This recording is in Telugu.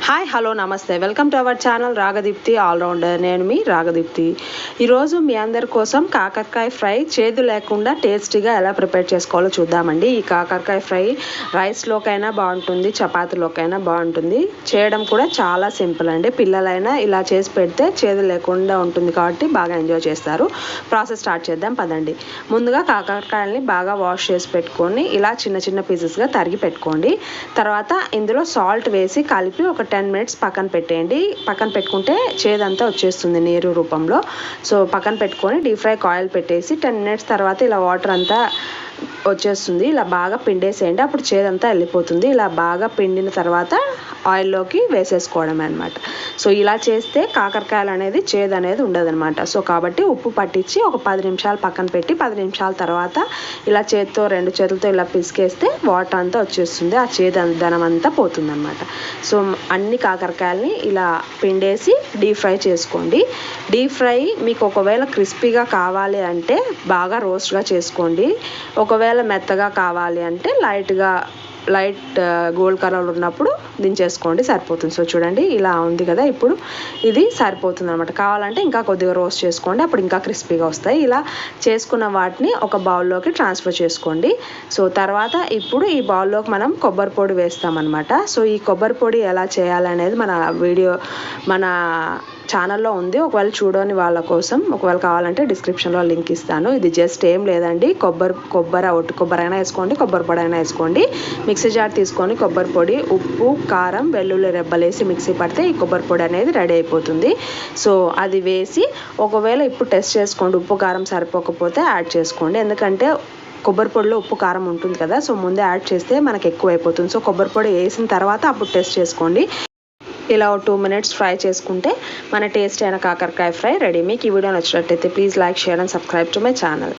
Hi hello namaste welcome to our channel Ragadeepti allrounder. నేను మీ రాగదీప్తి. ఈరోజు మీ అందరి కోసం కాకరకాయ ఫ్రై చేదు లేకుండా టేస్టీగా ఎలా ప్రిపేర్ చేసుకోవాలో చూద్దామండి. ఈ కాకరకాయ ఫ్రై రైస్లోకైనా బాగుంటుంది, చపాతీలోకైనా బాగుంటుంది. చేయడం కూడా చాలా సింపుల్ అండి. పిల్లలైనా ఇలా చేసి పెడితే చేదు లేకుండా ఉంటుంది కాబట్టి బాగా ఎంజాయ్ చేస్తారు. ప్రాసెస్ స్టార్ట్ చేద్దాం పదండి. ముందుగా కాకరకాయల్ని బాగా వాష్ చేసి పెట్టుకొని ఇలా చిన్న చిన్న పీసెస్గా తరిగి పెట్టుకోండి. తర్వాత ఇందులో సాల్ట్ వేసి కలిపి ఒక 10 minutes పక్కన పెట్టేయండి. పక్కన పెట్టుకుంటే చేదంతా వచ్చేస్తుంది నీరు రూపంలో. సో పక్కన పెట్టుకొని డీప్ ఫ్రైకి ఆయిల్ పెట్టేసి 10 minutes తర్వాత ఇలా వాటర్ అంతా వచ్చేస్తుంది. ఇలా బాగా పిండేసేయండి, అప్పుడు చేదంతా వెళ్ళిపోతుంది. ఇలా బాగా పిండిన తర్వాత ఆయిల్లోకి వేసేసుకోవడమే అనమాట. సో ఇలా చేస్తే కాకరకాయలు అనేది చేదు అనేది ఉండదనమాట. సో కాబట్టి ఉప్పు పట్టించి ఒక 10 నిమిషాలు పక్కన పెట్టి 10 నిమిషాల తర్వాత ఇలా చేతితో 2 చేతులతో ఇలా పిసికేస్తే వాటర్ అంతా వచ్చేస్తుంది, ఆ చేదనం అంతా పోతుంది అనమాట. సో అన్ని కాకరకాయలని ఇలా పిండేసి డీప్ ఫ్రై చేసుకోండి. డీప్ ఫ్రై మీకు ఒకవేళ క్రిస్పీగా కావాలి అంటే బాగా రోస్ట్గా చేసుకోండి. ఒకవేళ మెత్తగా కావాలి అంటే లైట్ గోల్డ్ కలర్ ఉన్నప్పుడు దించేసుకోండి, సరిపోతుంది. సో చూడండి ఇలా ఉంది కదా, ఇప్పుడు ఇది సరిపోతుంది అనమాట. కావాలంటే ఇంకా కొద్దిగా రోస్ట్ చేసుకోండి, అప్పుడు ఇంకా క్రిస్పీగా వస్తాయి. ఇలా చేసుకున్న వాటిని ఒక బౌల్లోకి ట్రాన్స్ఫర్ చేసుకోండి. సో తర్వాత ఇప్పుడు ఈ బౌల్లోకి మనం కొబ్బరి పొడి వేస్తామన్నమాట. సో ఈ కొబ్బరి పొడి ఎలా చేయాలనేది మన ఛానల్లో ఉంది. ఒకవేళ చూడని వాళ్ళ కోసం, ఒకవేళ కావాలంటే డిస్క్రిప్షన్లో లింక్ ఇస్తాను. ఇది జస్ట్ ఏం లేదండి, ఒట్టు కొబ్బరి అయినా వేసుకోండి, కొబ్బరి పొడి అయినా వేసుకోండి. మిక్సీ జార్ తీసుకొని కొబ్బరి పొడి, ఉప్పు, కారం, వెల్లుల్లి రెబ్బలేసి మిక్సీ పడితే ఈ కొబ్బరి పొడి అనేది రెడీ అయిపోతుంది. సో అది వేసి ఒకవేళ ఇప్పుడు టెస్ట్ చేసుకోండి, ఉప్పు కారం సరిపోకపోతే యాడ్ చేసుకోండి. ఎందుకంటే కొబ్బరి పొడిలో ఉప్పు కారం ఉంటుంది కదా, సో ముందే యాడ్ చేస్తే మనకు ఎక్కువ అయిపోతుంది. సో కొబ్బరి పొడి వేసిన తర్వాత అప్పుడు టెస్ట్ చేసుకోండి. ఇలా 2 minutes ఫ్రై చేసుకుంటే మన టేస్ట్ అయిన కాకరకాయ ఫ్రై రెడీ. మీకు ఈ వీడియో నచ్చినట్టయితే please like, share and subscribe to my channel.